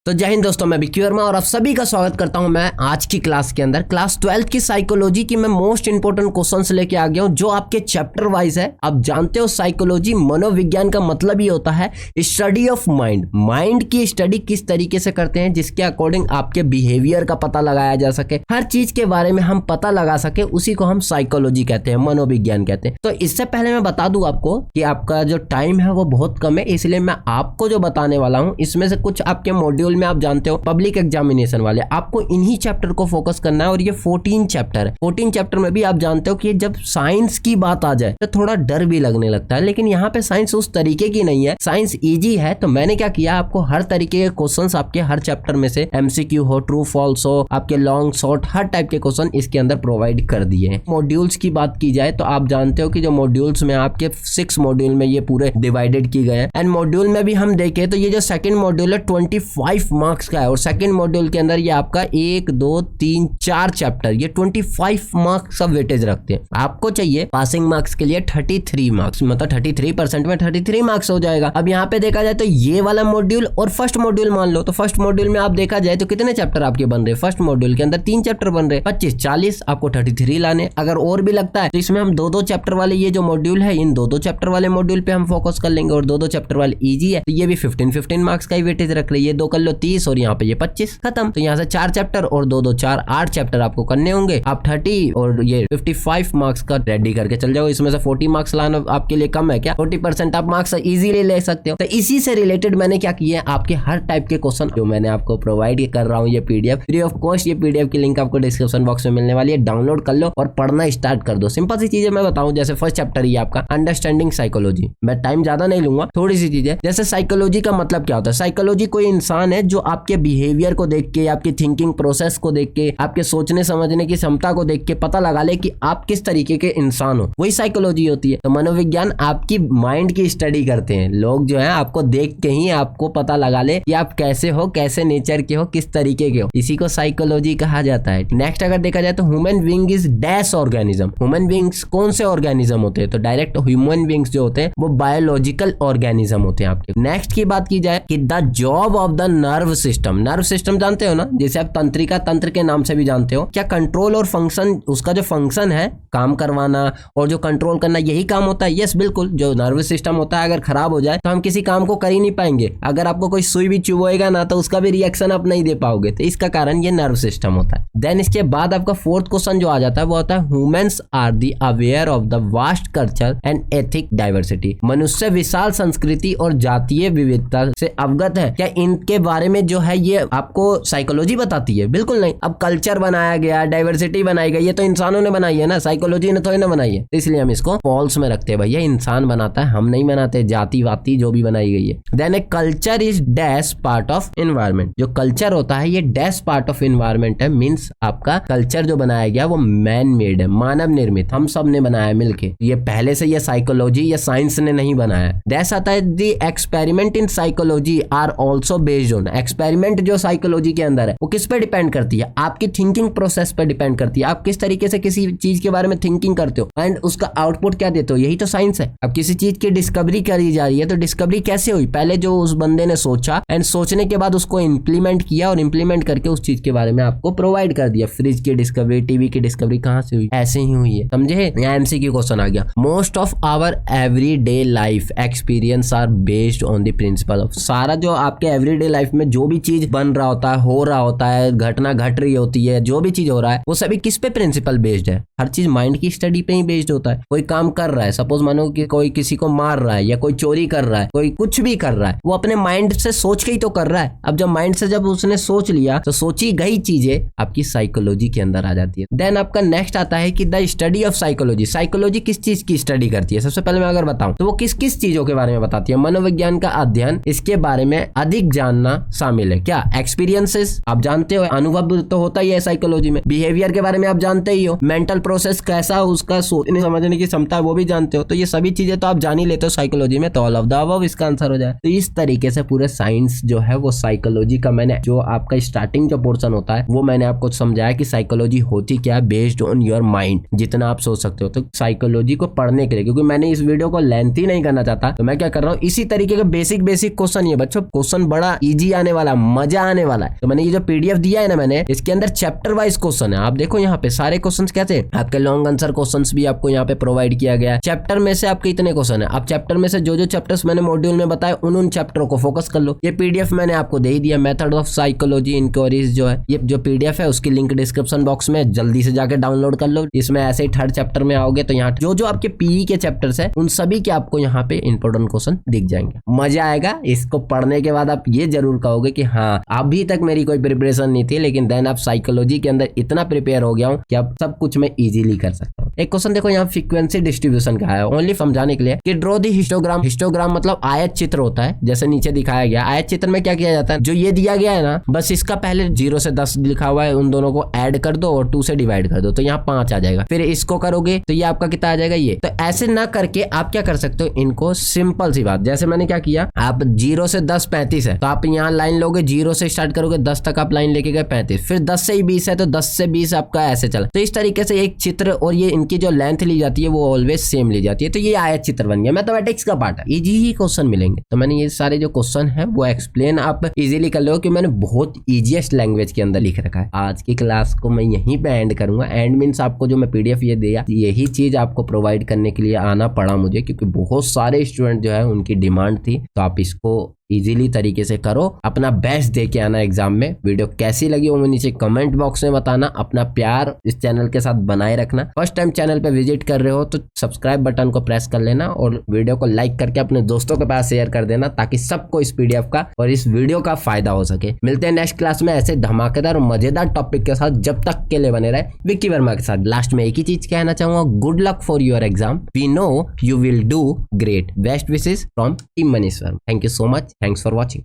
तो जय हिंद दोस्तों, मैं विक्की वर्मा और आप सभी का स्वागत करता हूं मैं आज की क्लास के अंदर। क्लास 12 की साइकोलॉजी की मैं मोस्ट इंपोर्टेंट क्वेश्चंस लेके आ गया हूं जो आपके चैप्टर वाइज है। आप जानते हो साइकोलॉजी मनोविज्ञान का मतलब ही होता है स्टडी ऑफ माइंड। माइंड की स्टडी किस तरीके से करते हैं जिसके अकॉर्डिंग आपके बिहेवियर का पता लगाया जा सके, हर चीज के बारे में हम पता लगा सके, उसी को हम साइकोलॉजी कहते हैं, मनोविज्ञान कहते हैं। तो इससे पहले मैं बता दूं आपको कि आपका जो टाइम है वो बहुत कम है, इसलिए मैं आपको जो बताने वाला हूं इसमें से कुछ आपके मॉड्यूल में आप जानते हो पब्लिक एग्जामिनेशन वाले, आपको इन्हीं चैप्टर को फोकस करना है। और ये 14 चैप्टर है। 14 चैप्टर में भी आप जानते हो कि जब साइंस की बात आ जाए तो थोड़ा डर भी लगने लगता है, लेकिन यहाँ पे साइंस उस तरीके की नहीं है, साइंस इजी है। तो मैंने क्या किया, आपको हर तरीके के क्वेश्चंस आपके हर चैप्टर में से एमसीक्यू हो, ट्रू फॉल्स हो, आपके लॉन्ग शॉर्ट, हर टाइप के क्वेश्चन इसके अंदर प्रोवाइड कर दिए हैं। मॉड्यूल्स की बात की जाए तो आप जानते हो कि जो मॉड्यूल्स में आपके 6 मॉड्यूल में ये पूरे डिवाइडेड की गए हैं। एंड मॉड्यूल में भी हम देखें तो ये जो सेकंड मॉड्यूल है 25 मार्क्स का है, और सेकंड मॉड्यूल के अंदर ये आपका 1 2 3 4 चैप्टर ये 25 मार्क्स का वेटेज रखते हैं। आपको चाहिए पासिंग मार्क्स के लिए 33 मार्क्स, मतलब 33% में 33 मार्क्स हो जाएगा। अब यहाँ पे देखा जाए तो ये वाला मॉड्यूल और फर्स्ट मॉड्यूल मान लो, तो फर्स्ट मॉड्यूल में आप देखा जाए तो कितने चैप्टर आपके बन रहे हैं, फर्स्ट मॉड्यूल के अंदर 3 चैप्टर बन रहे हैं, 25 40 आपको 33 लाने। अगर और भी लगता है तो इसमें हम 2-2 चैप्टर वाले ये जो मॉड्यूल है, इन 2-2 चैप्टर वाले मॉड्यूल पे हम फोकस कर लेंगे, और 2-2 चैप्टर वाले इजी है तो ये भी 15 मार्क्स का ही वेटेज रख रही है। 2 कर लो 30 और यहाँ पे ये 25, खत्म। तो यहाँ से 4 चैप्टर और 2-2 4 8 चैप्टर आपको करने होंगे। आप 30 और ये 55 मार्क्स का रेडी करके चल जाओ। इसमें से 40 मार्क्स लाना आपके लिए कम है क्या? 40% आप मार्क्स इजीली ले सकते हो। तो इसी से रिलेटेड मैंने क्या किया है, आपके हर टाइप के क्वेश्चन जो मैंने आपको प्रोवाइड कर रहा हूँ, ये पीडीएफ फ्री ऑफ कॉस्ट, ये पीडीएफ की लिंक आपको डिस्क्रिप्शन बॉक्स में मिलने वाली है। डाउनलोड कर लो और पढ़ना स्टार्ट कर दो। सिंपल सी चीजें मैं बताऊं, जैसे फर्स्ट चैप्टर ही आपका अंडरस्टैंडिंग साइकोलॉजी। मैं टाइम ज्यादा नहीं लूंगा, थोड़ी सी चीजें। जैसे साइकोलॉजी का मतलब क्या होता है? साइकोलॉजी कोई इंसान है जो आपके बिहेवियर को देख के, आपकी थिंकिंग प्रोसेस को देख के, आपके सोचने समझने की क्षमता को देख के पता लगा ले कि आप किस तरीके के इंसान हो, वही साइकोलॉजी होती है। तो मनोविज्ञान आपकी माइंड की स्टडी करते हैं। लोग जो है आपको देख के ही आपको पता लगा ले कि आप कैसे हो, कैसे नेचर के हो, किस तरीके के हो, इसी को साइकोलॉजी कहा जाता है। नेक्स्ट अगर देखा जाए तो human being is dash organism. Human beings कौन से ऑर्गेनिज्म होते हैं? तो डायरेक्ट ह्यूमन बीइंग्स जो होते हैं वो बायोलॉजिकल ऑर्गेनिज्म होते हैं आपके। नेक्स्ट की बात की जाए कि the job of the nerve system. Nerve system जानते हो ना, जैसे आप तंत्रिका तंत्र के नाम से भी जानते हो। क्या कंट्रोल और फंक्शन, उसका जो फंक्शन है काम करवाना और जो कंट्रोल करना, यही काम होता है। यस बिल्कुल, जो नर्व सिस्टम होता है अगर खराब हो जाए तो हम किसी काम को कर ही नहीं पाएंगे। अगर आपको कोई सुई भी चुभेगा ना तो उसका भी रिएक्शन आप नहीं दे पाओगे, तो इसका कारण ये नर्व सिस्टम होता है। देन इसके बाद आपका फोर्थ क्वेश्चन जो आ जाता है वो होता है humans are the aware of the vast culture and ethic diversity. मनुष्य विशाल संस्कृति और जातीय विविधता से अवगत है। क्या इनके बारे में जो है ये आपको साइकोलॉजी बताती है? बिल्कुल नहीं। अब कल्चर बनाया गया, डाइवर्सिटी बनाई गई, ये तो इंसानों ने बनाई है ना, साइकोलॉजी ने थोड़ी ना बनाई है। इसलिए हम इसको फॉल्स में रखते हैं। भैया इंसान बनाता है, हम नहीं बनाते, जाति वाती जो भी बनाई गई है। Then a culture is dash part of environment. जो कल्चर होता है ये डैश पार्ट ऑफ एनवायरमेंट है, मीन्स आपका कल्चर जो बनाया गया वो मैन मेड है, मानव निर्मित, हम सब ने बनाया मिलके। ये पहले से ये साइकोलॉजी या साइंस ने नहीं बनाया। डैश आता है the experiment in psychology are also based on. Experiment जो साइकोलॉजी के अंदर है वो किस पे डिपेंड करती है? आपकी थिंकिंग प्रोसेस पे डिपेंड करती है। आप किस तरीके से किसी चीज के बारे में थिंकिंग करते हो एंड उसका आउटपुट क्या देते हो, यही तो साइंस है। अब किसी चीज की डिस्कवरी करी जा रही है तो डिस्कवरी कैसे हुई? पहले जो उस बंदे ने सोचा एंड सोचने के बाद उसको इंप्लीमेंट किया और इंप्लीमेंट करके उस चीज के बारे में आपको प्रोवाइड कर दिया। फ्रिज की डिस्कवरी, टीवी की डिस्कवरी कहां से हुई? ऐसे ही हुई है, समझे? यहाँ एमसीक्यू क्वेश्चन आ गया। Most of our everyday life experience are based on the principle of. सारा जो आपके एवरीडे लाइफ में जो भी चीज बन रहा होता है, हो रहा होता है, घटना घट रही होती है, जो भी चीज हो रहा है वो सभी किस पे प्रिंसिपल बेस्ड है? हर चीज माइंड की स्टडी पे ही बेस्ड होता है। कोई काम कर रहा है, सपोज मानो कि कोई किसी को मार रहा है या कोई चोरी कर रहा है, कोई कुछ भी कर रहा है, वो अपने माइंड से सोच के ही तो कर रहा है। अब जब माइंड से जब उसने सोच लिया तो सोची गई चीजें आपकी साइकोलॉजी के अंदर आ जाती है। देन आपका नेक्स्ट आता है कि the study of psychology. Psychology किस चीज की स्टडी करती है? सबसे पहले मैं अगर बताऊं तो वो किस किस चीजों के बारे में बताती है? मनोविज्ञान का अध्ययन, इसके बारे में अधिक जानना शामिल है। क्या? एक्सपीरियंसेस, आप जानते हो अनुभव तो होता ही है साइकोलॉजी में। बिहेवियर के बारे में आप जानते ही हो, मेंटल प्रोसेस कैसा, उसका सोचने समझने की क्षमता वो भी जानते हो। तो ये सभी चीजें तो आप जान ही लेते हो साइकोलॉजी में, तो ऑल ऑफ द अबव इसका आंसर हो जाए। तो इस तरीके से पूरे साइंस जो है वो साइकोलॉजी का, मैंने जो आपका स्टार्टिंग जो पोर्शन होता है वो मैंने आपको समझाया कि साइकोलॉजी होती क्या है, बेस्ड ऑन योर माइंड, जितना आप सोच सकते हो। तो साइकोलॉजी को पढ़ने के लिए, क्योंकि मैंने इस वीडियो को लेंथी नहीं करना चाहता, तो मैं क्या कर रहा हूँ, इसी तरीके के बेसिक क्वेश्चन, ये बच्चों क्वेश्चन बड़ा इजी आने वाला, मजा आने वाला है। तो मैंने ये जो पीडीएफ दिया है ना मैंने, इसके अंदर चैप्टर वाइज क्वेश्चन है। आप देखो यहाँ पे सारे क्वेश्चन कैसे, आपके लॉन्ग आंसर क्वेश्चन भी आपको यहाँ पे प्रोवाइड किया गया है। चैप्टर में से आपके इतने क्वेश्चन है, आप चैप्टर में से जो चैप्टर्स मैंने मॉड्यूल में बताए उन चैप्टरों को फोकस कर लो। ये पीडीएफ मैंने आपको दे ही दिया, मेथड ऑफ साइकोलॉजी इंक्वायरीज जो है, ये जो पीडीएफ है उसकी लिंक डिस्क्रिप्शन बॉक्स में, जल्दी से जाके डाउनलोड कर लो। इसमें ऐसे ही थर्ड चैप्टर में आओगे तो यहाँ जो आपके पीई के चैप्टर्स है उन सभी के आपको यहाँ पे इंपोर्टेंट क्वेश्चन दिख जाएंगे। मजा आएगा। इसको पढ़ने के बाद आप ये जरूर कहोगे कि हाँ अभी तक मेरी कोई प्रिपरेशन नहीं थी, लेकिन देन आप साइकोलॉजी के अंदर इतना प्रिपेयर हो गया हूँ कि अब सब कुछ मैं इजीली कर सकता हूँ। एक क्वेश्चन देखो यहाँ फ्रीक्वेंसी डिस्ट्रीब्यूशन का है, ओनली समझाने के लिए कि ड्रॉ दी हिस्टोग्राम। हिस्टोग्राम मतलब आयत चित्र होता है, जैसे नीचे दिखाया गया। आयत चित्र में क्या किया जाता है, जो ये दिया गया है ना, बस इसका पहले 0 से 10 लिखा हुआ है, उन दोनों को ऐड कर दो और 2 से डिवाइड कर दो तो यहाँ 5 आ जाएगा। फिर इसको करोगे तो ये आपका कितना आ जाएगा ये। तो ऐसे ना करके आप क्या कर सकते हो, इनको सिंपल सी बात, जैसे मैंने क्या किया, आप 0 से 10 35 है तो आप यहाँ लाइन लोगे, 0 से स्टार्ट करोगे 10 तक आप लाइन लेके गए 35, फिर 10 से 20 है तो 10 से 20 आपका ऐसे चला। तो इस तरीके से एक चित्र और ये इनकी जो लेंथ ली जाती है वो ऑलवेज सेम ली जाती है। तो ये आयत चित्र बन गया, मैथमेटिक्स का पार्ट है, इजी ही क्वेश्चन मिलेंगे। तो मैंने ये सारे जो क्वेश्चन है वो एक्सप्लेन आप इजीली कर लो कि मैंने बहुत इजीएस्ट लैंग्वेज के अंदर लिख रखा है। आज की क्लास को मैं यहीं पे एंड करूंगा। एंड मीन्स आपको जो मैं पीडीएफ ये दिया, यही चीज आपको प्रोवाइड करने के लिए आना पड़ा मुझे, क्योंकि बहुत सारे स्टूडेंट जो है उनकी डिमांड थी। तो आप इसको इजीली तरीके से करो, अपना बेस्ट दे के आना एग्जाम में। वीडियो कैसी लगी वो मुझे नीचे कमेंट बॉक्स में बताना। अपना प्यार इस चैनल के साथ बनाए रखना। फर्स्ट टाइम चैनल पे विजिट कर रहे हो तो सब्सक्राइब बटन को प्रेस कर लेना और वीडियो को लाइक करके अपने दोस्तों के पास शेयर कर देना, ताकि सबको इस पीडीएफ का और इस वीडियो का फायदा हो सके। मिलते हैं नेक्स्ट क्लास में ऐसे धमाकेदार और मजेदार टॉपिक के साथ। जब तक के लिए बने रहे विक्की वर्मा के साथ। लास्ट में एक ही चीज कहना चाहूंगा, good luck for your exam. We know you will do great. Best wishes from team Manish Verma. Thank you so much. Thanks for watching.